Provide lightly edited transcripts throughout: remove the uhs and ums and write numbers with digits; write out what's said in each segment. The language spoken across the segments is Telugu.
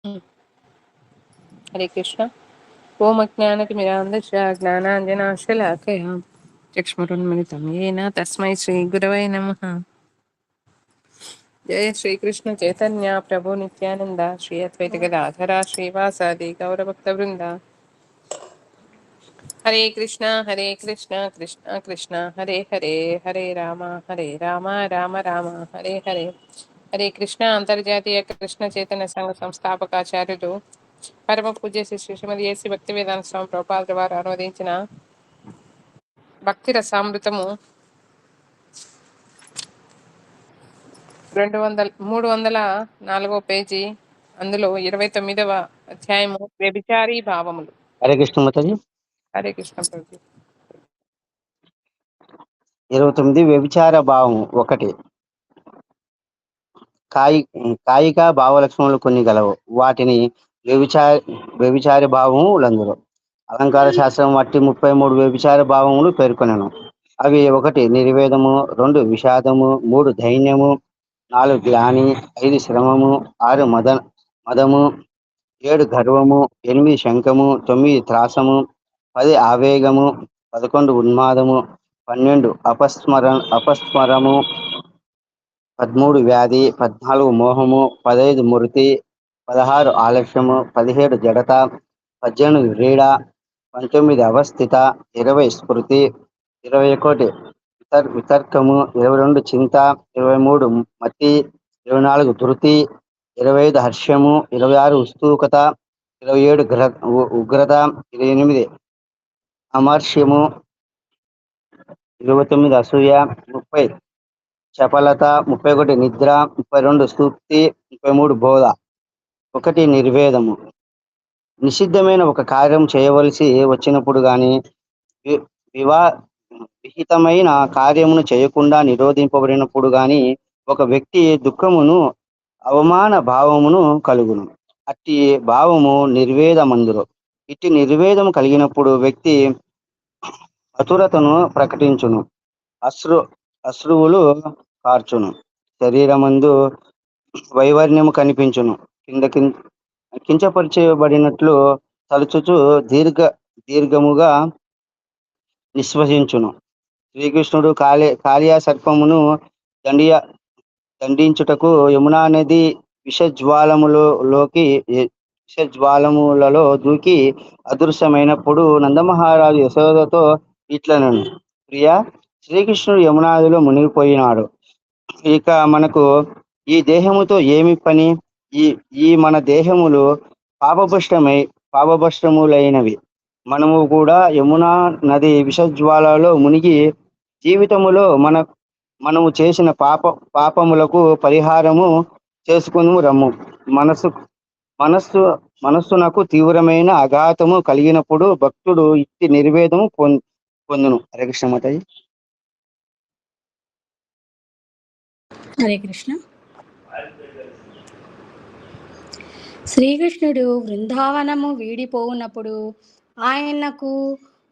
హరే కృష్ణ. ఓం అజ్ఞానతిమిరాంధస్య జ్ఞానాంజనాశలాకయా చక్షురున్మిళితం యేన తస్మై శ్రీగురవై నమః. జయ శ్రీకృష్ణ చైతన్య ప్రభు నిత్యానంద శ్రీ అద్వైత గదాధర శ్రీవాసాది గౌరభక్తవృంద. హరే కృష్ణ కృష్ణ కృష్ణ హరే హరే, హరే రామ రామ రామ హరే హరే. హరే కృష్ణ అంతర్జాతీయ కృష్ణ చైతన్య సంఘ సంస్థాపకాచార్యులు పరమ పూజ్య శ్రీ శ్రీమతి ఏసి భక్తి వేదాంత స్వామి ప్రభుపాదుల వారు అనువదించిన భక్తి రసామృతము 304వ పేజీ, అందులో 29వ అధ్యాయము వ్యభిచారీ భావములు. హరే కృష్ణ మాతాజీ. హరే కృష్ణ ప్రభు. 29 వ్యభిచార భావం 1. కాయిక భావలక్షణములు కొన్ని గలవు. వాటిని వ్యభిచార భావములందరూ. అలంకార శాస్త్రం మట్టి 33 వ్యభిచార భావములు పేర్కొనను. అవి 1 నిర్వేదము, 2 విషాదము, 3 దైన్యము, 4 గ్లాని, 5 శ్రమము, 6 మదము, 7 గర్వము, 8 శంకము, 9 త్రాసము, 10 ఆవేగము, 11 ఉన్మాదము, 12 అపస్మరము, 13 వ్యాధి, 14 మోహము, 15 మృతి, 16 ఆలస్యము, 17 జడత, 18 క్రీడ, 19 అవస్థిత, 20 స్మృతి, 21 వితర్కము, 22 చింత, 23 మతి, 24 ధృతి, 25 హర్షము, 26 ఉత్సుకత, 27 ఉగ్రత, 28 అమర్ష్యము, 29 అసూయ, 30 చపలత, 31 నిద్ర, 32 సూక్తి, 33 బోధ. 1 నిర్వేదము. నిషిద్ధమైన ఒక కార్యం చేయవలసి వచ్చినప్పుడు గాని, విహితమైన కార్యమును చేయకుండా నిరోధింపబడినప్పుడు గాని ఒక వ్యక్తి దుఃఖమును, అవమాన భావమును కలుగును. అట్టి భావము నిర్వేదమందురు. ఇట్టి నిర్వేదము కలిగినప్పుడు వ్యక్తి అతురతను ప్రకటించును, అశ్రువులు కార్చును, శరీరమందు వైవర్ణ్యము కనిపించును, కించపరిచబడినట్లు తలుచుచు దీర్ఘముగా నిశ్వసించును. శ్రీకృష్ణుడు కాళియా సర్పమును దండించుటకు యమునా నది విషజ్వాలములలో దూకి అదృశ్యమైనప్పుడు నందమహారాజు యశోదతో ఇట్లనను: ప్రియా, శ్రీకృష్ణుడు యమునాదిలో మునిగిపోయినాడు. ఇక మనకు ఈ దేహముతో ఏమి పని? ఈ మన దేహములు పాపభ్రష్టములైనవి. మనము కూడా యమునా నది విషజ్వాలలో మునిగి జీవితములో మనము చేసిన పాపములకు పరిహారము చేసుకుని రమ్ము. మనస్సునకు తీవ్రమైన ఆఘాతము కలిగినప్పుడు భక్తుడు ఇట్టి నిర్వేదము పొందును. హరే కృష్ణ మాతాజీ. హరే కృష్ణ. శ్రీకృష్ణుడు బృందావనము వీడిపోవునప్పుడు ఆయనకు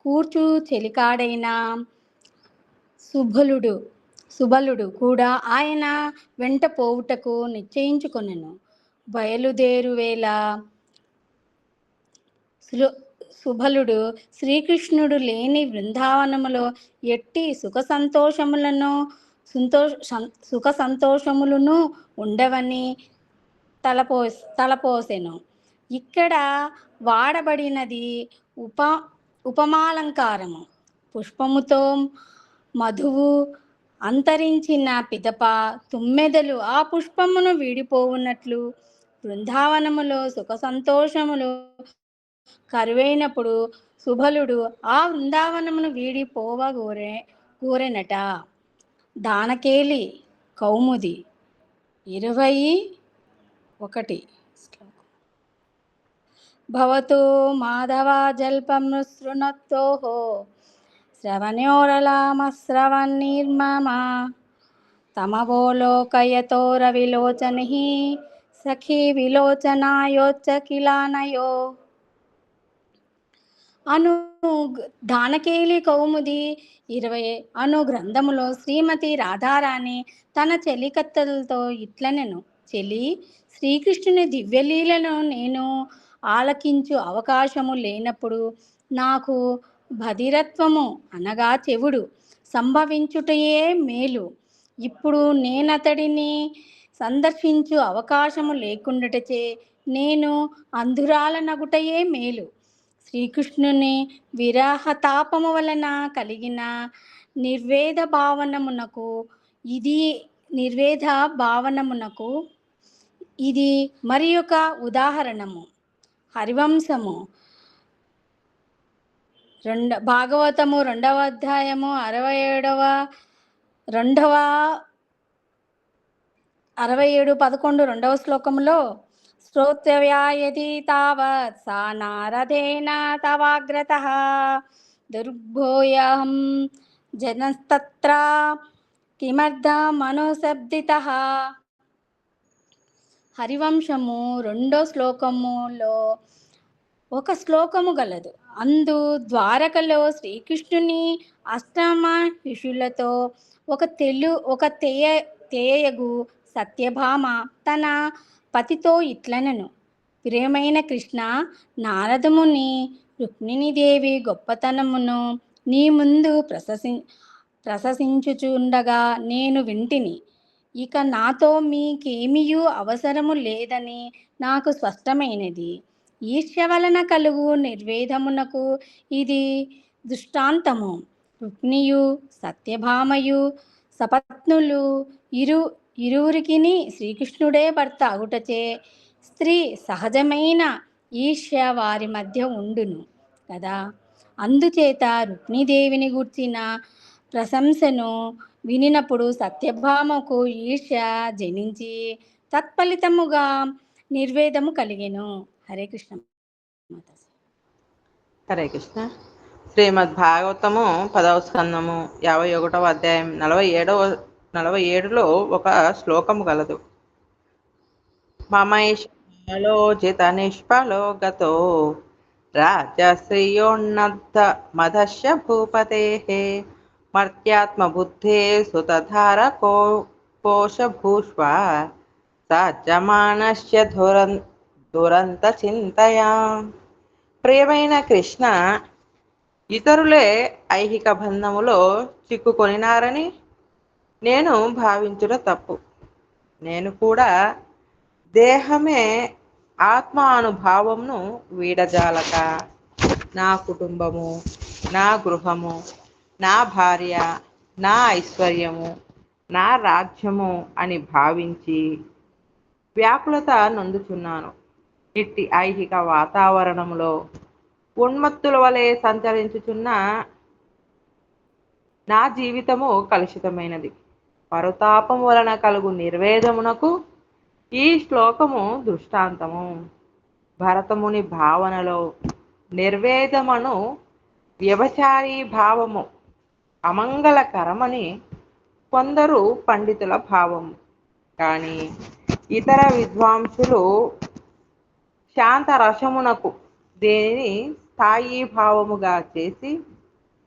కూర్చు చెలికాడైన సుబలుడు కూడా ఆయన వెంట పోవుటకు నిశ్చయించుకొనెను. బయలుదేరువేళ సుబలుడు శ్రీకృష్ణుడు లేని బృందావనములో ఎట్టి సుఖ సంతోషములను ఉండవని తలపోసెను. ఇక్కడ వాడబడినది ఉపమాలంకారము. పుష్పముతో మధువు అంతరించిన పిదప తుమ్మెదలు ఆ పుష్పమును వీడిపోవున్నట్లు బృందావనములో సుఖ సంతోషములు కరువైనప్పుడు సుబలుడు ఆ బృందావనమును వీడిపోవగోరెనట. దానకేలి కౌముది 21. భవతో మాధవ జల్పం శృణోత్సోః శ్రవణోరలామశ్రవన్నిర్మమ తమవోలోకయతో రవిలోచనః సఖీ విలోచనాయోచ్చ కిలానయో అను దానకేలి కౌముది 20 అను గ్రంథములో శ్రీమతి రాధారాణి తన చెలికత్తెలతో ఇట్లనెను: చెలి, శ్రీకృష్ణుని దివ్యలీలను నేను ఆలకించు అవకాశము లేనప్పుడు నాకు బధిరత్వము అనగా చెవుడు సంభవించుటయే మేలు. ఇప్పుడు నేనతడిని సందర్శించు అవకాశము లేకుండాటచే నేను అంధురాలనగుటయే మేలు. శ్రీకృష్ణుని విరహతాపము వలన కలిగిన నిర్వేద భావనమునకు ఇది ఇది మరి ఒక ఉదాహరణము. హరివంశము భాగవతము 2వ అధ్యాయము 11 శ్లోకములో శ్రోత్రవ్యాయతి తావత్ సా నారదేన తవాగ్రతః దుర్భోయహం జనస్తత్ర కిమర్థమనుశబ్దితః. హరివంశము 2వ శ్లోకములో ఒక శ్లోకము గలదు. అందు ద్వారకలో శ్రీకృష్ణుని అష్టమ శిష్యులతో ఒక తేయగు సత్యభామ తన పతితో ఇట్లనెను: ప్రియమైన కృష్ణ, నారదముని రుక్మిణీదేవి గొప్పతనమును నీ ముందు ప్రశంసించుచుండగా నేను వింటిని. ఇక నాతో మీకేమియూ అవసరము లేదని నాకు స్పష్టమైనది. ఈర్ష్య వలన కలుగు నిర్వేదమునకు ఇది దృష్టాంతము. రుక్మిణియు సత్యభామయు సపత్నులు ఇరువురికిని శ్రీకృష్ణుడే భర్త అగుటచే స్త్రీ సహజమైన ఈర్ష్య వారి మధ్య ఉండును కదా. అందుచేత రుక్మిణీదేవిని గూర్చిన ప్రశంసను వినినప్పుడు సత్యభామకు ఈర్ష్య జనించి తత్ఫలితముగా నిర్వేదము కలిగెను. హరే కృష్ణ. హరే కృష్ణ. శ్రీమద్ భాగవతము 10వ స్కందము 51వ అధ్యాయం 47లో ఒక శ్లోకము గలదు. మమైషాలోజిత నిష్ఫలో గతో రాజశ్రియోన్నద్ధ మదశ్య భూపతేః మర్త్యాత్మబుద్ధే సుతధారకో కోశభూష్వా సజ్జమానస్య దురంత చింతయా. ప్రియమైన కృష్ణ, ఇతరులే ఐహిక బంధములో చిక్కుకొనినారని నేను భావించుట తప్పు. నేను కూడా దేహమే ఆత్మ అనుభావమును వీడజాలక నా కుటుంబము, నా గృహము, నా భార్య, నా ఐశ్వర్యము, నా రాజ్యము అని భావించి వ్యాకులత నొందుచున్నాను. ఇట్టి ఐహిక వాతావరణంలో ఉన్మత్తుల వలె సంచరించుచున్న నా జీవితము కలుషితమైనది. పరుతాపం వలన కలుగు నిర్వేదమునకు ఈ శ్లోకము దృష్టాంతము. భరతముని భావనలో నిర్వేదమును వ్యభిచారీ భావము అమంగళకరమని కొందరు పండితుల భావము. కానీ ఇతర విద్వాంసులు శాంతరసమునకు దేనిని స్థాయి భావముగా చేసి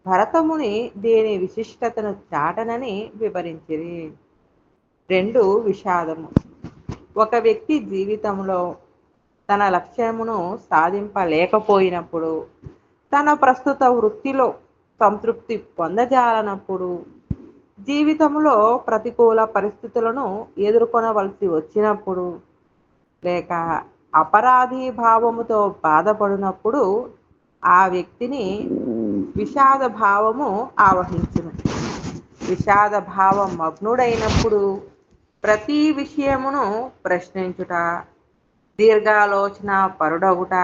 భరతముని దేని విశిష్టతను చాటనని వివరించిరి. 2 విషాదము. ఒక వ్యక్తి జీవితంలో తన లక్ష్యమును సాధింపలేకపోయినప్పుడు, తన ప్రస్తుత వృత్తిలో సంతృప్తి పొందజాలనప్పుడు, జీవితంలో ప్రతికూల పరిస్థితులను ఎదుర్కొనవలసి వచ్చినప్పుడు, లేక అపరాధీ భావముతో బాధపడినప్పుడు ఆ వ్యక్తిని విషాద భావము ఆవహించును. విషాద భావం మగ్నుడైనప్పుడు ప్రతి విషయమును ప్రశ్నించుట, దీర్ఘాలోచన పరుడగుట,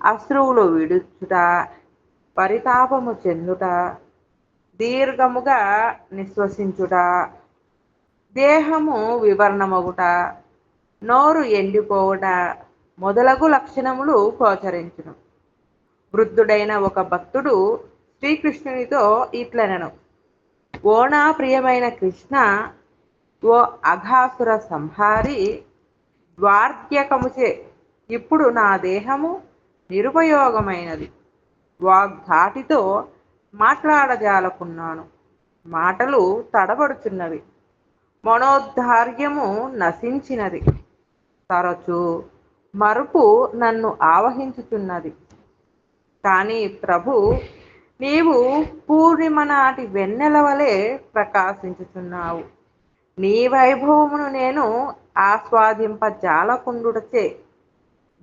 అశ్రువులు విడుచుట, పరితాపము చెందుట, దీర్ఘముగా నిశ్వసించుట, దేహము వివర్ణమగుట, నోరు ఎండిపోవుట మొదలగు లక్షణములు గోచరించును. వృద్ధుడైన ఒక భక్తుడు శ్రీకృష్ణునితో ఇట్లనెను: ఓ నా ప్రియమైన కృష్ణ, ఓ అఘాసుర సంహారి, ద్వార్ధ్యకముచే ఇప్పుడు నా దేహము నిరుపయోగమైనది. వాగ్ధాటితో మాట్లాడజాలకున్నాను. మాటలు తడబడుచున్నవి. మనోద్ధార్యము నశించినది. తరచు మరుపు నన్ను ఆవహించుతున్నది. కానీ ప్రభు, నీవు పూర్ణిమ నాటి వెన్నెల వలె ప్రకాశించుచున్నావు. నీ వైభవమును నేను ఆస్వాదింపజాలకుండుటచే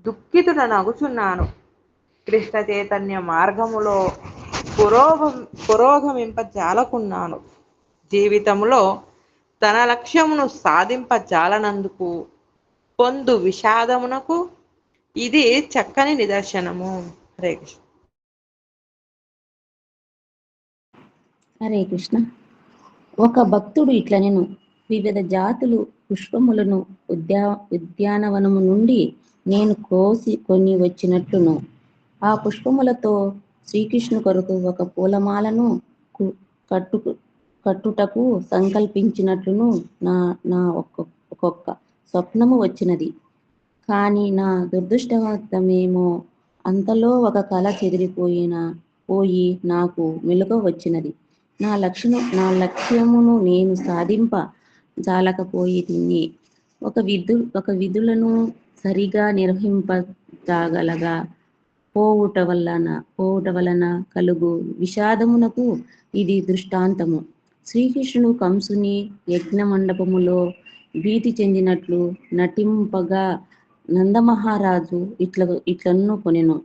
దుఃఖితుడనగుచున్నాను. కృష్ణ చైతన్య మార్గములో పురోగమింపజాలకున్నాను. జీవితంలో తన లక్ష్యమును సాధింపజాలనందుకు పొందు విషాదమునకు ఇది చక్కని నిదర్శనము. హరే కృష్ణ. హరే కృష్ణ. ఒక భక్తుడు ఇట్లా నేను వివిధ జాతులు పుష్పములను ఉద్యానవనము నుండి నేను కోసి కొని వచ్చినట్లును ఆ పుష్పములతో శ్రీకృష్ణు కొరకు ఒక పూలమాలను కట్టుటకు సంకల్పించినట్లును నా నా ఒక్కొక్క స్వప్నము వచ్చినది. కానీ నా దురదృష్టవశమేమో అంతలో ఒక కళ పోయి నాకు మెలుక వచ్చినది. నా లక్ష్యమును నేను సాధింప జాలకపోయి తిని ఒక విధులను సరిగా నిర్వహింపజాగలగా పోవుట వలన కలుగు విషాదమునకు ఇది దృష్టాంతము. శ్రీకృష్ణుడు కంసుని యజ్ఞ మండపములో భీతి చెందినట్లు నటింపగా నందమహారాజు ఇట్లను కొనెను.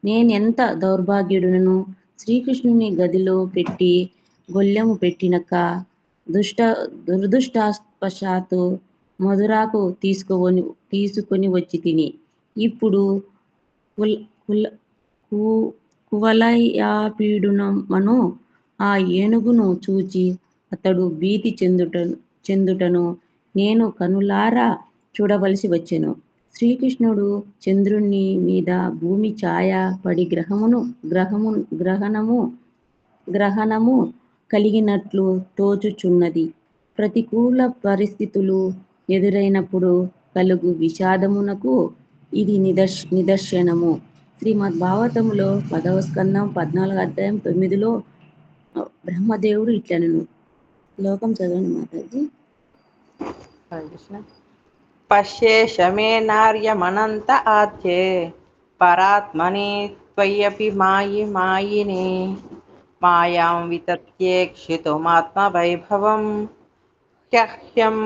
నేనెంత దౌర్భాగ్యుడునను, శ్రీకృష్ణుని గదిలో పెట్టి గొల్లెము పెట్టినక దురదృష్టవశాత్తు మధురాకు తీసుకొని వచ్చి తిని ఇప్పుడు కువలయాపీడునమను ఆ ఏనుగును చూచి అతడు భీతి చెందుటను నేను కనులారా చూడవలసి వచ్చెను. శ్రీకృష్ణుడు చంద్రుని మీద భూమి ఛాయ పడి గ్రహణము కలిగినట్లు తోచుచున్నది. ప్రతికూల పరిస్థితులు ఎదురైనప్పుడు కలుగు విషాదమునకు ఇది నిదర్శనము. శ్రీమద్ భాగవతములో 10వ స్కందం 14వ అధ్యాయం 9లో బ్రహ్మదేవుడు ఇట్లనెను. శ్లోకం చదవండి మాతాజీ. పశ్యేష మే నార్యమనంత ఆద్యే పరాత్మని త్వయ్యపి మాయిని మాయాం వితత్యేక్షితుమాత్మ వైభవం హ్యహ్యం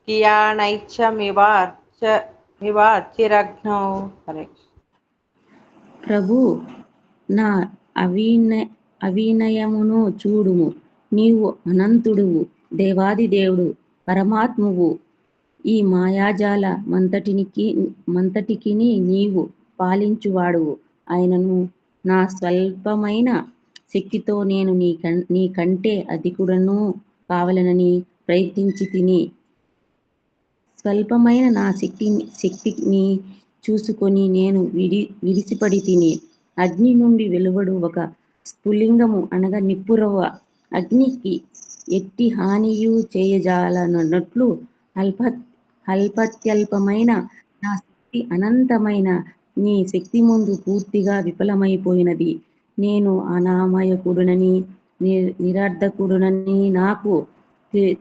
కియానైచ్చమివార్చిరగ్నౌ. హరే ప్రభు, నా అవినయమును చూడుము. నీవు అనంతుడువు, దేవాది దేవుడు, పరమాత్మువు. ఈ మాయాజాల మంతటికి నీవు పాలించువాడువు. ఆయనను నా స్వల్పమైన శక్తితో నేను నీ కంటే అధికుడను కావాలనని ప్రయత్నించి తిని స్వల్పమైన నా శక్తిని చూసుకొని నేను విడిసిపడి తిని అగ్ని నుండి వెలువడు ఒక స్ఫులింగము అనగా నిప్పురవ్వ అగ్నికి ఎట్టి హానియు చేయజాలనట్లు అల్పత్యల్పమైన నా శక్తి అనంతమైన నీ శక్తి ముందు పూర్తిగా విఫలమైపోయినది. నేను అనామయకుడునని నిరర్ధకుడునని నాకు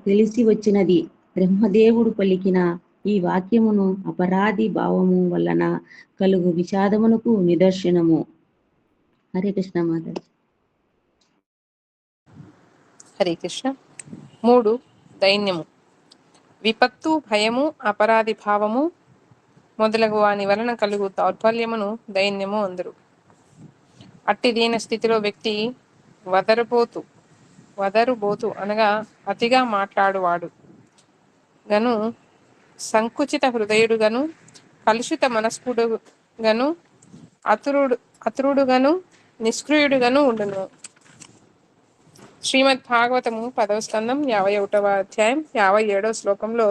తెలిసి వచ్చినది. బ్రహ్మదేవుడు పలికిన ఈ వాక్యమును అపరాధి భావము వలన కలుగు విషాదమునకు నిదర్శనము. హరే కృష్ణ మాతాజీ. హరే కృష్ణ. 3 దైన్యము. విపత్తు, భయము, అపరాధి భావము మొదలగు వాని వలన కలుగు దౌర్బల్యమును దైన్యము అందరు. అట్టి దీన స్థితిలో వ్యక్తి వదరుబోతు అనగా అతిగా మాట్లాడువాడు గను, సంకుచిత హృదయుడు గను, కలుషిత మనస్కుడు గను, అతురుడు గను, నిష్క్రియుడు గను ఉండును. శ్రీమద్ భాగవతము 10వ స్కందం 51వ అధ్యాయం 57వ శ్లోకంలో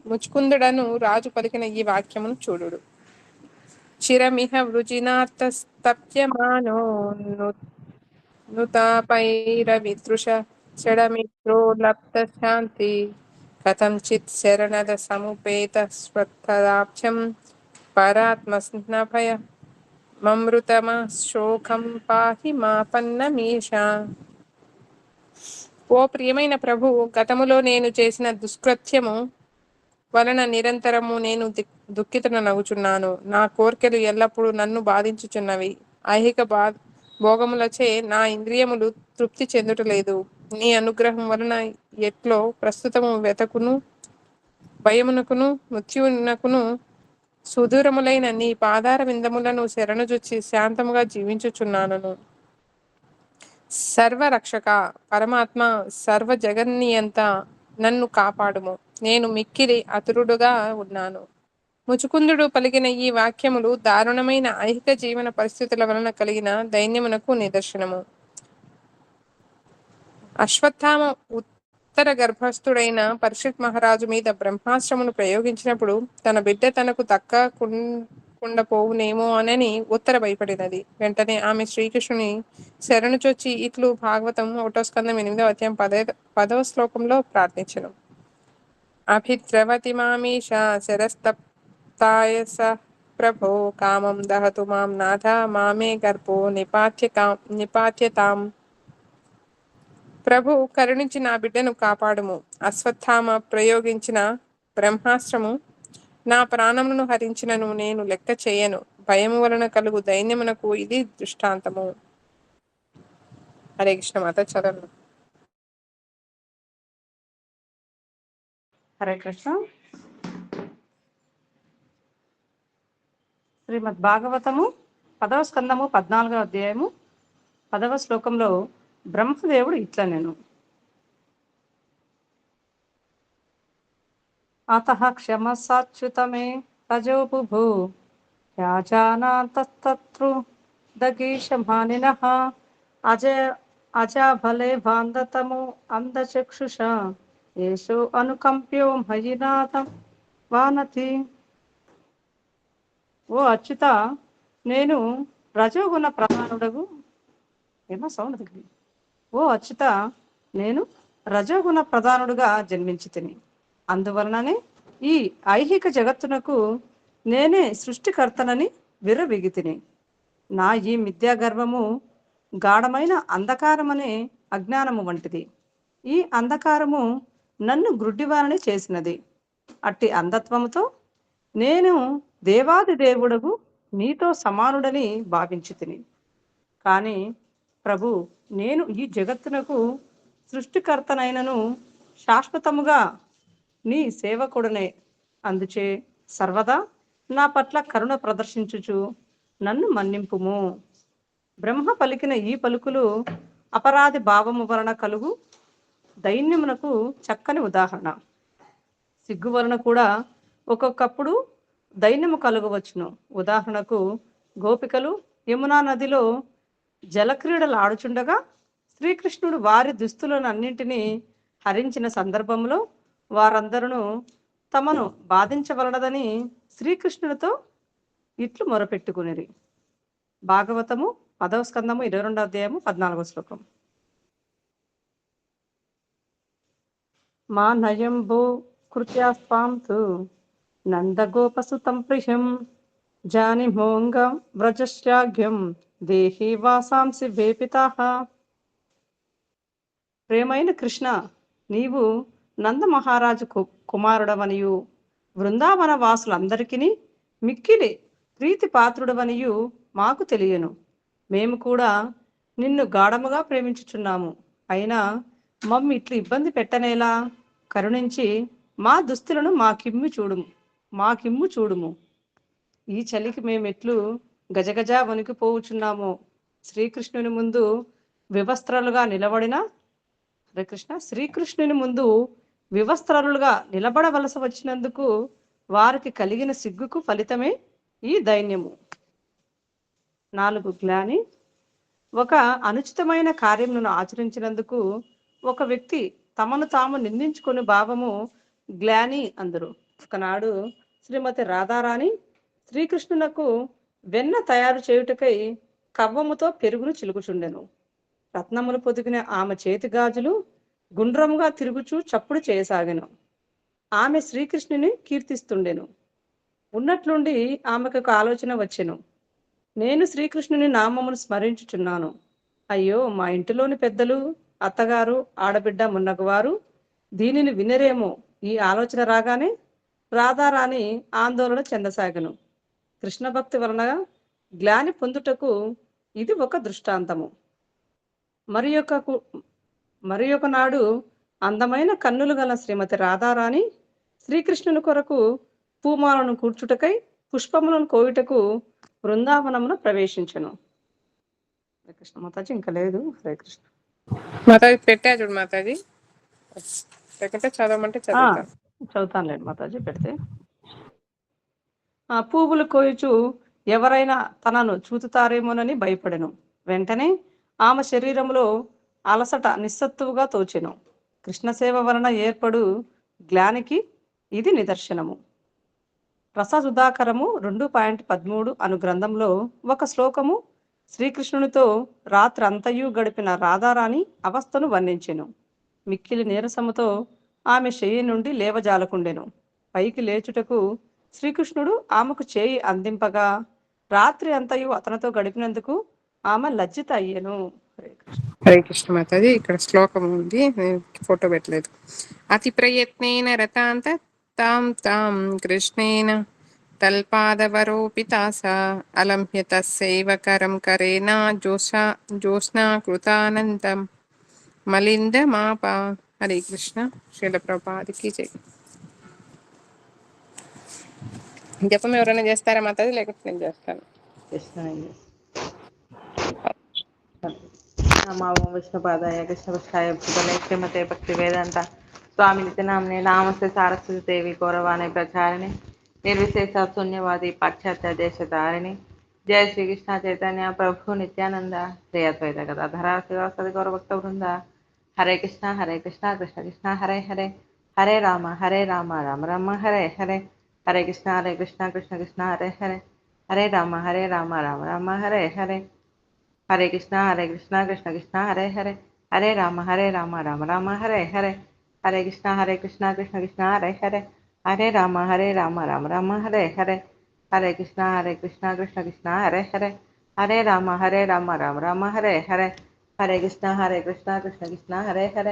ముచ్చుకుందుడను రాజు పలికిన ఈ వాక్యమును చూడుడు. చిరమిహ వృజినాత్తప్యమానో నుతాపైరవితృష షడమిత్రో లప్త శాంతి కథంచిత్ శరణద సముపేత స్వత్పదాబ్జం పరాత్మస్నభయ మమృతమ శోకం పాహి మాపన్నమీషా. ఓ ప్రియమైన ప్రభు, గతములో నేను చేసిన దుష్కృత్యము వలన నిరంతరము నేను దుఃఖితనగుచున్నాను. నా కోర్కెలు ఎల్లప్పుడూ నన్ను బాధించుచున్నవి. ఐహిక భోగములచే నా ఇంద్రియములు తృప్తి చెందుటలేదు. నీ అనుగ్రహం వలన ఎట్లో ప్రస్తుతము వెతకును భయమునకును మృత్యువునకును సుదూరములైన నీ పాదార విందములను శరణుజొచ్చి శాంతముగా జీవించుచున్నాను. సర్వరక్షక పరమాత్మ సర్వ జగన్నియంత నన్ను కాపాడుము. నేను మిక్కిలి అతురుడుగా ఉన్నాను. ముచుకుందుడు పలికిన ఈ వాక్యములు దారుణమైన ఐహిక జీవన పరిస్థితుల వలన కలిగిన దైన్యమునకు నిదర్శనము. అశ్వత్థామ ఉత్తర గర్భస్థుడైన పరీక్షిత్ మహారాజు మీద బ్రహ్మాస్త్రమును ప్రయోగించినప్పుడు తన బిడ్డ తనకు దక్కకుండా పోవునేమో అనని ఉత్తర భయపడినది. వెంటనే ఆమె శ్రీకృష్ణుని శరణుచొచ్చి ఇట్లు భాగవతం 1వ స్కందం 8వ అధ్యాయం 10వ శ్లోకంలో ప్రార్థించను. అభిద్రవతి మామీష శరస్తప్తాయస ప్రభో కామం దహతు మాం నాథ మామే గర్భో నిపాత్యతాం. ప్రభు కరుణించి నా బిడ్డను కాపాడుము. అశ్వత్థామ ప్రయోగించిన బ్రహ్మాస్త్రము నా ప్రాణములను హరించినను నేను లెక్క చేయను. భయము వలన కలుగు దైన్యమునకు ఇది దృష్టాంతము. హరే కృష్ణ మాత చరణం. హరే కృష్ణ. శ్రీమద్ భాగవతము 10వ స్కందము 14వ అధ్యాయము 10వ శ్లోకంలో బ్రహ్మదేవుడు ఇట్లా నేను అతః క్షమసాచ్యుతమే రజోబుభూ యాజానాతస్తత్రు దగీషమానినః అజాబలే భాందతము అంధచక్షుష యేషో అనుకంప్యో మయినాథం వానతి. ఓ అచ్యుత, నేను రజోగుణ ప్రధానుడగు ఓ అచ్యుత నేను రజోగుణ ప్రధానుడుగా జన్మించి తిని, అందువలననే ఈ ఐహిక జగత్తునకు నేనే సృష్టికర్తనని విర్రవీగి తిని. నా ఈ మిథ్యా గర్వము గాఢమైన అంధకారమనే అజ్ఞానము వంటిది. ఈ అంధకారము నన్ను గ్రుడ్డివారని చేసినది. అట్టి అంధత్వముతో నేను దేవాది దేవుడగు నీతో సమానుడని భావించి తిని. కానీ ప్రభు, నేను ఈ జగత్తునకు సృష్టికర్తనైనను శాశ్వతముగా నీ సేవకుడనే. అందుచే సర్వదా నా పట్ల కరుణ ప్రదర్శించుచు నన్ను మన్నింపుము. బ్రహ్మ పలికిన ఈ పలుకులు అపరాధి భావము వలన కలుగు దైన్యమునకు చక్కని ఉదాహరణ. సిగ్గు వలన కూడా ఒక్కొక్కప్పుడు దైన్యము కలుగవచ్చును. ఉదాహరణకు గోపికలు యమునా నదిలో జలక్రీడలు ఆడుచుండగా శ్రీకృష్ణుడు వారి దుస్తులను అన్నింటినీ హరించిన సందర్భంలో వారందరూ తమను బాధించవలనదని శ్రీకృష్ణుడితో ఇట్లు మొరపెట్టుకునేది. భాగవతము 10వ స్కందము 22వ అధ్యాయము 14వ శ్లోకం. మా నయం భూ కృత్యాస్పాం తు నందగోపసుతం ప్రియం జానిమోంగం వ్రజశ్లాఘ్యం దేహి వాసాంసి వేపితాః. ప్రేమైన కృష్ణ, నీవు నంద మహారాజు కుమారుడవనియు బృందావన వాసులందరికీ మిక్కిలి ప్రీతి పాత్రుడవనియు మాకు తెలియను. మేము కూడా నిన్ను గాఢముగా ప్రేమించుచున్నాము. అయినా మమ్మ ఇట్లు ఇబ్బంది పెట్టనేలా? కరుణించి మా దుస్తులను మాకిమ్ము చూడుము. ఈ చలికి మేమెట్లు గజగజ వణికిపోవుచున్నాము. శ్రీకృష్ణుని ముందు వివస్త్రాలుగా నిలబడిన శ్రీకృష్ణుని ముందు వివస్త్రాలుగా నిలబడవలసి వచ్చినందుకు వారికి కలిగిన సిగ్గుకు ఫలితమే ఈ దైన్యము. 4 గ్లాని. ఒక అనుచితమైన కార్యమును ఆచరించినందుకు ఒక వ్యక్తి తమను తాము నిందించుకుని భావము గ్లాని అందరు. ఒకనాడు శ్రీమతి రాధారాణి శ్రీకృష్ణునకు వెన్న తయారు చేయుటకై కవ్వముతో పెరుగును చిలుకుచుండెను. రత్నములు పొదిగిన ఆమె చేతి గాజులు గుండ్రముగా తిరుగుచూ చప్పుడు చేయసాగెను. ఆమె శ్రీకృష్ణుని కీర్తిస్తుండెను. ఉన్నట్లుండి ఆమెకు ఒక ఆలోచన వచ్చెను. నేను శ్రీకృష్ణుని నామమును స్మరించుచున్నాను. అయ్యో, మా ఇంటిలోని పెద్దలు, అత్తగారు, ఆడబిడ్డ మున్నగువారు దీనిని వినరేమో. ఈ ఆలోచన రాగానే రాధారాణి ఆందోళన చెందసాగను. కృష్ణ భక్తి వలన గ్లాని పొందుటకు ఇది ఒక దృష్టాంతము. మరి ఒక నాడు అందమైన కన్నులు గల శ్రీమతి రాధారాణి శ్రీకృష్ణుని కొరకు పూమాలను కూర్చుటకై పుష్పములను కోయుటకు బృందావనమును ప్రవేశించను. హరే కృష్ణ మాతాజీ. ఇంకా లేదు. హరే కృష్ణ మాతాజీ పెట్టా చూడు మాతాజీ, లేకుంటే చదవమంటే చదువుతాను. చదువుతానులేండి మాతాజీ పెడితే. పువ్వులు కోయుచు ఎవరైనా తనను చూతుతారేమోనని భయపడెను. వెంటనే ఆమె శరీరంలో అలసట నిస్సత్తువుగా తోచెను. కృష్ణసేవ వలన ఏర్పడు గ్లానికి ఇది నిదర్శనము. రససుధాకరము 2.13 అను గ్రంథంలో ఒక శ్లోకము శ్రీకృష్ణునితో రాత్రంతయు గడిపిన రాధారాణి అవస్థను వర్ణించెను. మిక్కిలి నీరసముతో ఆమె శయ్య నుండి లేవజాలకుండెను. పైకి లేచుటకు శ్రీకృష్ణుడు ఆమెకు చేయి అందింపగా రాత్రి అంతయు అతనితో గడిపినందుకు ఆమె లజ్జిత అయ్యెను. హరే కృష్ణ మాతాజీ. ఇక్కడ శ్లోకం ఉంది, నేను ఫోటో పెట్టలేదు. అతి ప్రయత్నేన రతాంత తాం తాం కృష్ణేన తల్పాదవరోపితాస అలంహ్య తస్యైవ కరం కరేణ జ్యోత్స్నా కృతానందం మలింద మాప. హరే కృష్ణ. శ్రీల ప్రభుపాదికి జై. జపం ఎవరైనా చేస్తారా మాతాజీ, లేకపోతే నేను చేస్తాను? నమో విష్ణుపాదాయ కృష్ణపక్షాయ భూతలే శ్రీమతే భక్తి వేదాంత స్వామి నిత్యనామ్నే నామస్తే సారస్వతి దేవి గౌరవాణి ప్రచారిణి నిర్విశేష శూన్యవాది పాశ్చాత్య దేశధారిణి. జయ శ్రీకృష్ణ చైతన్య ప్రభు నిత్యానంద శ్రీ అద్వైత గదాధర శివాసది గౌరభక్త వృంద. హరే కృష్ణ కృష్ణ కృష్ణ హరే హరే, హరే రామ రామ రామ హరే హరే. హరే కృష్ణ కృష్ణ కృష్ణ హరే హరే, హరే రామ రామ రామ హరే హరే. హరే కృష్ణ కృష్ణ కృష్ణ హరే హరే, హరే రామ రామ రామ హరే హరే. హరే కృష్ణ కృష్ణ కృష్ణ హరే హరే, హరే రామ రామ రామ హరే హరే. హరే కృష్ణ కృష్ణ కృష్ణ హరే హరే, హరే రామ రామ రామ హరే హరే. హరే కృష్ణ కృష్ణ కృష్ణ హరే హరే,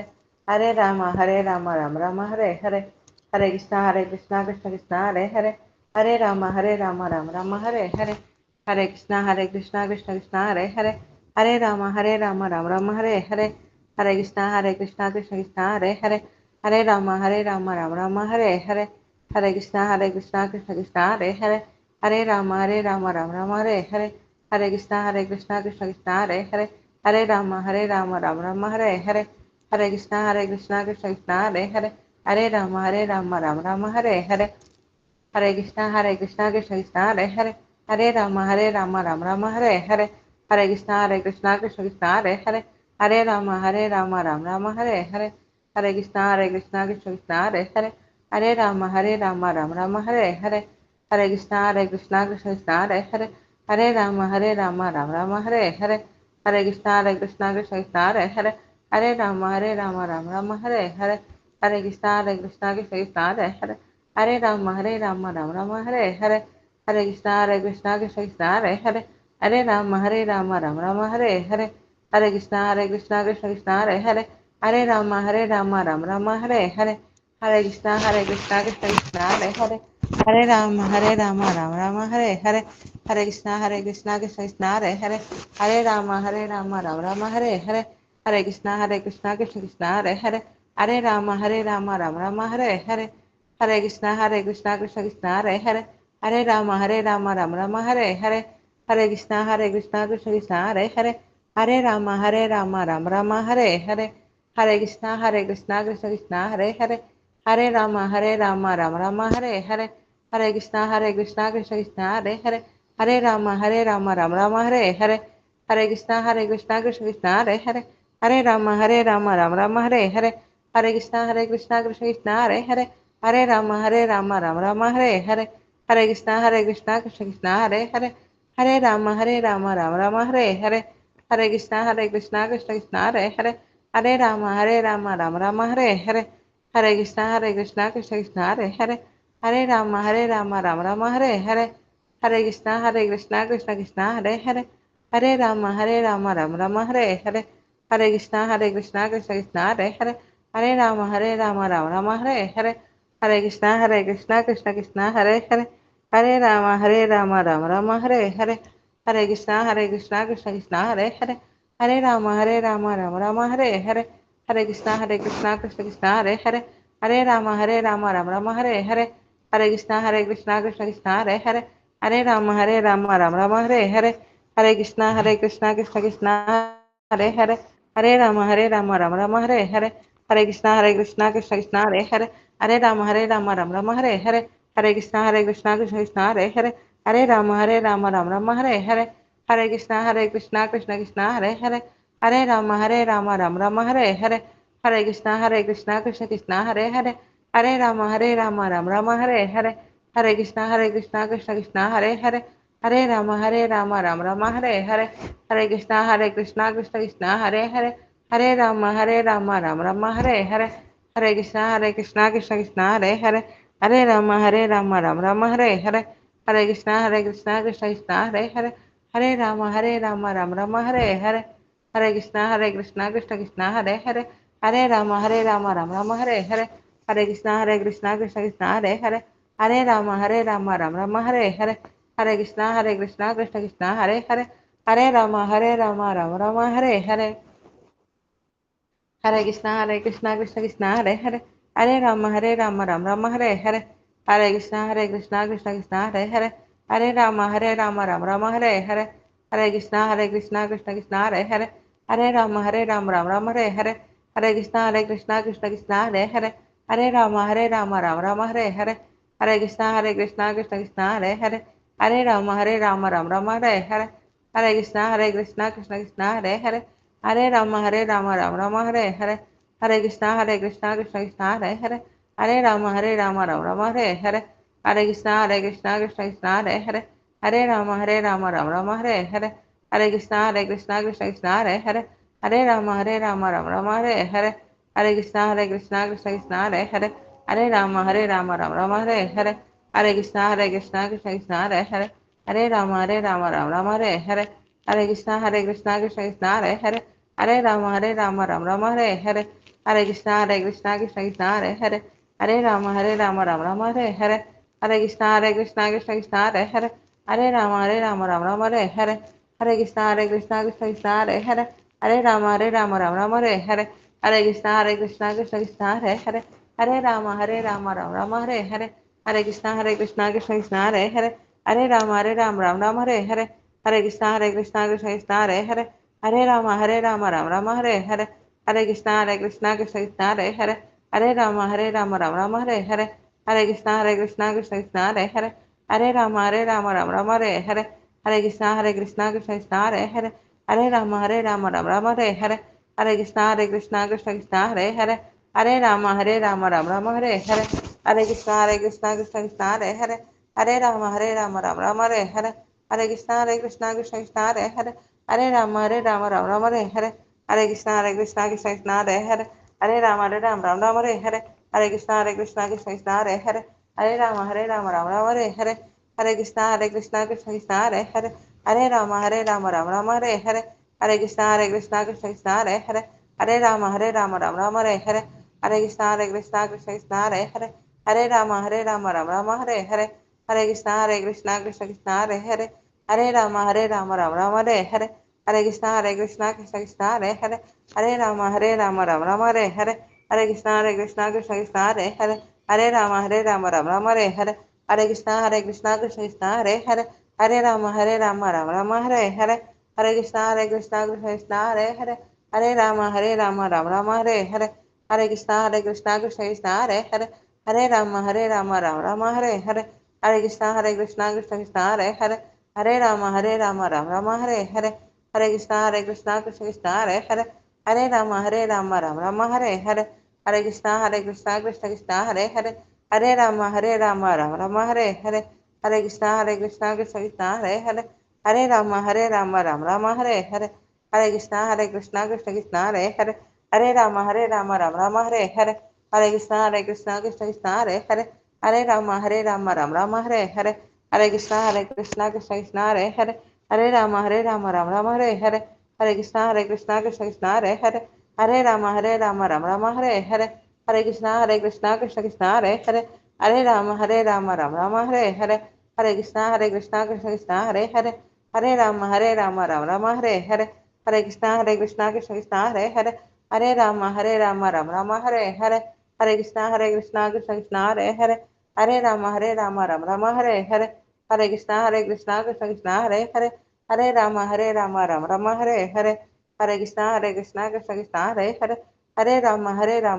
హరే రామ రామ రామ హరే హరే. హరే కృష్ణ కృష్ణ కృష్ణ హరే హరే, హరే రామ రామ రామ హరే హరే. హరే కృష్ణ కృష్ణ కృష్ణ హరే హరే, హరే రామ రామ రామ హరే హరే. హరే కృష్ణ కృష్ణ కృష్ణ హరే హరే, హరే రామ రామ రామ హరే హరే. హరే కృష్ణ కృష్ణ కృష్ణ హరే హరే, హరే రామ రామ రామ హరే హరే. హరే కృష్ణ కృష్ణ కృష్ణ హరే హరే, హరే రామ రామ రామ హరే హరే. హరే కృష్ణ కృష్ణ కృష్ణ హరే హరే, హరే రామ రామ రామ హరే హరే. హరే కృష్ణ కృష్ణ కృష్ణ హరే హరే, హరే రామ రామ రామ హరే హరే. హరే కృష్ణ కృష్ణ కృష్ణ హరే హరే, హరే రామ రామ రామ హరే హరే. హరే కృష్ణ కృష్ణ కృష్ణ హరే హరే, హరే రామ రామ రామ హరే హరే. హరే కృష్ణ కృష్ణ కృష్ణ హరే హరే, హరే రామ రామ రామ హరే హరే. హరే కృష్ణ కృష్ణ కృష్ణ హరే హరే, హరే రామ రామ రామ హరే హరే. హరే కృష్ణ కృష్ణ కృష్ణ హరే హరే, హరే రామ రామ రామ హరే హరే. హరే కృష్ణ కృష్ణ కృష్ణ హరే హరే, హరే రామ రామ రామ హరే హరే. హరే కృష్ణ కృష్ణ కృష్ణ హరే హరే, హరే రామ రామ రామ హరే హరే. హరే కృష్ణ కృష్ణ కృష్ణ హరే హరే, హరే రామ రామ రామ హరే హరే. హరే కృష్ణ కృష్ణ కృష్ణ హరే హరే, హరే రామ రామ రామ హరే హరే. హరే కృష్ణ కృష్ణ కృష్ణ హరే హరే, హరే రామ రామ రామ హరే హరే. హరే కృష్ణ కృష్ణ కృష్ణ హరే హరే, హరే రామ రామ రామ హరే హరే. హరే కృష్ణ కృష్ణ కృష్ణ హరే హరే, హరే రామ రామ రామ హరే హరే. హరే కృష్ణ కృష్ణ కృష్ణ హరే హరే, హరే రామ రామ రామ హరే హరే. హరే కృష్ణ కృష్ణ కృష్ణ హరే హరే, హరే రామ రామ రామ హరే హరే. హరే కృష్ణ కృష్ణ కృష్ణ హరే హరే, హరే రామ రామ రామ హరే హరే. హరే కృష్ణ కృష్ణ కృష్ణ హరే హరే, హరే రామ రామ రామ హరే హరే. హరే కృష్ణ కృష్ణ కృష్ణ హరే హరే, హరే రామ రామ రామ హరే హరే. హరే కృష్ణ కృష్ణ కృష్ణ హరే హరే, హరే రామ రామ రామ హరే హరే. హరే కృష్ణ కృష్ణ కృష్ణ హరే హరే, హరే రామ రామ రామ హరే హరే. హరే కృష్ణ కృష్ణ కృష్ణ హరే హరే, హరే రామ రామ రామ హరే హరే. హరే కృష్ణ కృష్ణ కృష్ణ హరే హరే, హరే రామ రామ రామ హరే హరే. हरे कृष्णा कृष्ण कृष्ण हरे हरे, हरे राम राम हरे हरे, हरे कृष्णा कृष्ण कृष्ण हरे हरे, हरे राम राम हरे हरे, हरे कृष्णा कृष्ण कृष्ण हरे हरे, हरे राम राम हरे हरे, हरे कृष्णा कृष्ण कृष्ण हरे हरे, हरे राम राम हरे हरे, हरे कृष्णा कृष्ण कृष्ण हरे हरे, हरे राम राम हरे हरे, हरे कृष्णा कृष्ण कृष्ण हरे हरे, हरे राम राम हरे हरे, हरे कृष्णा कृष्ण कृष्ण हरे हरे, हरे राम राम हरे हरे, हरे कृष्णा कृष्ण कृष्ण हरे हरे, हरे राम राम हरे हरे, हरे कृष्णा कृष्ण कृष्ण हरे हरे, हरे राम राम हरे हरे, हरे कृष्णा कृष्ण कृष्ण हरे हरे, हरे राम राम हरे हरे, हरे कृष्णा कृष्ण कृष्ण हरे हरे, हरे राम राम हरे हरे, हरे कृष्णा कृष्ण कृष्ण हरे हरे, हरे राम राम हरे हरे, हरे कृष्णा कृष्ण कृष्ण हरे हरे, हरे राम राम हरे हरे, हरे कृष्णा कृष्ण कृष्ण हरे हरे, हरे राम राम हरे हरे, हरे कृष्णा कृष्ण कृष्ण हरे हरे, हरे राम राम हरे हरे, हरे कृष्णा कृष्ण कृष्ण हरे हरे, हरे राम राम हरे हरे, हरे कृष्णा कृष्ण कृष्ण हरे हरे, हरे राम राम हरे हरे, हरे कृष्णा कृष्ण कृष्ण हरे हरे, हरे राम राम हरे हरे, हरे कृष्णा कृष्ण कृष्ण हरे हरे, हरे राम राम हरे हरे, हरे कृष्णा कृष्ण कृष्ण हरे हरे, हरे राम राम हरे हरे, हरे कृष्णा कृष्ण कृष्ण हरे हरे, हरे राम राम हरे हरे, हरे कृष्णा कृष्ण कृष्ण हरे हरे, हरे राम राम हरे हरे, हरे कृष्णा कृष्ण कृष्ण हरे हरे, हरे राम राम हरे हरे, हरे कृष्णा कृष्ण कृष्ण हरे हरे, हरे राम राम हरे हरे, हरे कृष्णा कृष्ण कृष्ण हरे हरे, हरे राम राम हरे हरे, हरे कृष्णा कृष्ण कृष्ण हरे हरे, हरे राम राम हरे हरे, हरे कृष्णा कृष्ण कृष्ण हरे हरे, हरे राम राम हरे हरे, हरे कृष्णा कृष्ण कृष्ण हरे हरे, हरे राम राम हरे हरे, हरे कृष्णा कृष्ण कृष्ण हरे हरे, हरे राम राम हरे हरे, हरे कृष्णा कृष्ण कृष्ण हरे हरे, हरे राम राम हरे हरे, हरे कृष्णा कृष्ण कृष्ण हरे हरे, हरे राम राम हरे हरे, हरे कृष्णा कृष्ण कृष्ण हरे हरे, हरे राम राम हरे हरे, हरे कृष्णा कृष्ण कृष्ण हरे हरे, हरे राम राम हरे हरे, हरे कृष्णा कृष्ण कृष्ण हरे हरे, हरे राम राम हरे हरे, हरे कृष्णा कृष्ण कृष्ण हरे हरे, हरे राम राम हरे हरे, हरे कृष्णा कृष्ण कृष्ण हरे हरे, हरे राम राम हरे हरे, हरे कृष्णा कृष्ण कृष्ण हरे हरे, हरे राम राम हरे हरे, हरे कृष्णा कृष्ण कृष्ण हरे हरे, हरे राम राम हरे हरे, हरे कृष्णा कृष्ण कृष्ण हरे हरे, हरे राम राम हरे हरे, हरे कृष्णा कृष्ण कृष्ण हरे हरे, हरे राम राम हरे हरे, हरे कृष्णा कृष्ण कृष्ण हरे हरे, हरे राम राम हरे हरे, हरे कृष्णा कृष्ण कृष्ण हरे हरे, हरे राम राम हरे हरे, हरे कृष्णा कृष्ण कृष्ण हरे हरे, हरे राम राम हरे हरे, हरे कृष्णा कृष्ण कृष्ण हरे हरे, हरे राम राम हरे हरे, हरे कृष्णा कृष्ण कृष्ण हरे हरे, हरे राम राम हरे हरे, हरे कृष्णा कृष्ण कृष्ण हरे हरे, हरे राम राम हरे हरे, हरे कृष्णा कृष्ण कृष्ण हरे हरे, हरे राम राम हरे हरे, हरे कृष्णा कृष्ण कृष्ण हरे हरे, हरे राम राम हरे हरे, हरे कृष्णा कृष्ण कृष्ण हरे हरे, हरे राम राम हरे हरे, हरे कृष्णा कृष्ण कृष्ण हरे हरे, हरे राम राम हरे हरे, हरे कृष्णा कृष्ण कृष्ण हरे हरे, हरे राम राम हरे हरे, हरे कृष्णा कृष्ण कृष्ण हरे हरे, हरे राम राम हरे हरे, हरे कृष्णा कृष्ण कृष्ण हरे हरे, हरे राम राम हरे हरे, हरे कृष्णा कृष्ण कृष्ण हरे हरे, हरे राम राम हरे हरे, हरे कृष्णा कृष्ण कृष्ण हरे हरे, हरे राम राम हरे हरे, हरे कृष्णा कृष्ण कृष्ण हरे हरे, हरे राम राम हरे हरे, हरे कृष्णा कृष्ण कृष्ण हरे हरे, हरे राम राम हरे हरे, हरे कृष्णा कृष्ण कृष्ण हरे हरे, हरे राम राम हरे हरे, हरे कृष्णा कृष्ण कृष्ण हरे हरे, हरे राम राम हरे हरे, हरे कृष्णा कृष्ण कृष्ण हरे हरे, हरे राम राम राम हरे हरे, हरे कृष्ण कृष्ण कृष्ण हरे हरे, हरे राम राम राम हरे हरे, हरे कृष्ण कृष्ण कृष्ण हरे हरे, हरे राम राम राम हरे हरे, हरे कृष्ण कृष्ण कृष्ण हरे हरे, हरे राम राम राम हरे हरे, हरे कृष्ण कृष्ण कृष्ण हरे हरे, हरे राम राम राम हरे हरे, हरे कृष्ण कृष्ण कृष्ण हरे हरे, हरे राम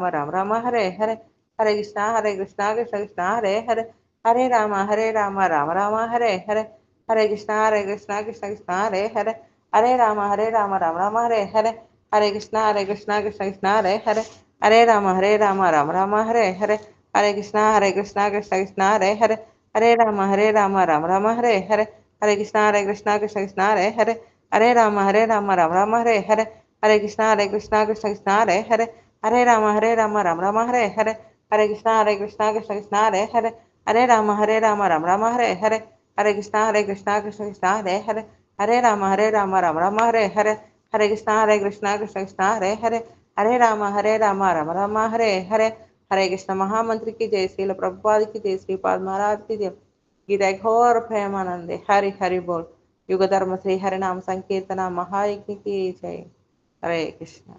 राम राम हरे हरे, हरे कृष्ण कृष्ण कृष्ण हरे हरे, हरे राम राम राम हरे हरे, हरे कृष्ण कृष्ण कृष्ण हरे हरे, हरे राम राम राम हरे हरे, हरे कृष्ण कृष्ण कृष्ण हरे हरे, हरे राम राम राम हरे हरे, हरे कृष्ण कृष्ण हरे हरे, हरे राम राम राम हरे हरे, हरे कृष्ण कृष्ण हरे हरे, हरे राम राम राम हरे हरे, हरे कृष्ण कृष्ण हरे हरे, हरे राम राम राम हरे हरे, हरे कृष्ण कृष्ण हरे हरे, हरे राम राम राम हरे हरे, हरे कृष्ण कृष्ण हरे हरे, हरे राम राम राम हरे हरे, हरे कृष्ण कृष्ण हरे हरे, हरे राम राम हरे हरे, हरे कृष्ण महामंत्र की जय, श्रील प्रभुपाद की जय, श्रीपाद महाराज की जय, गीता घोर प्रेमानंदे, हरि हरि बोल, युग धर्म श्री हरिनाम संकीर्तना महायज्ञ की जय, हरे कृष्ण।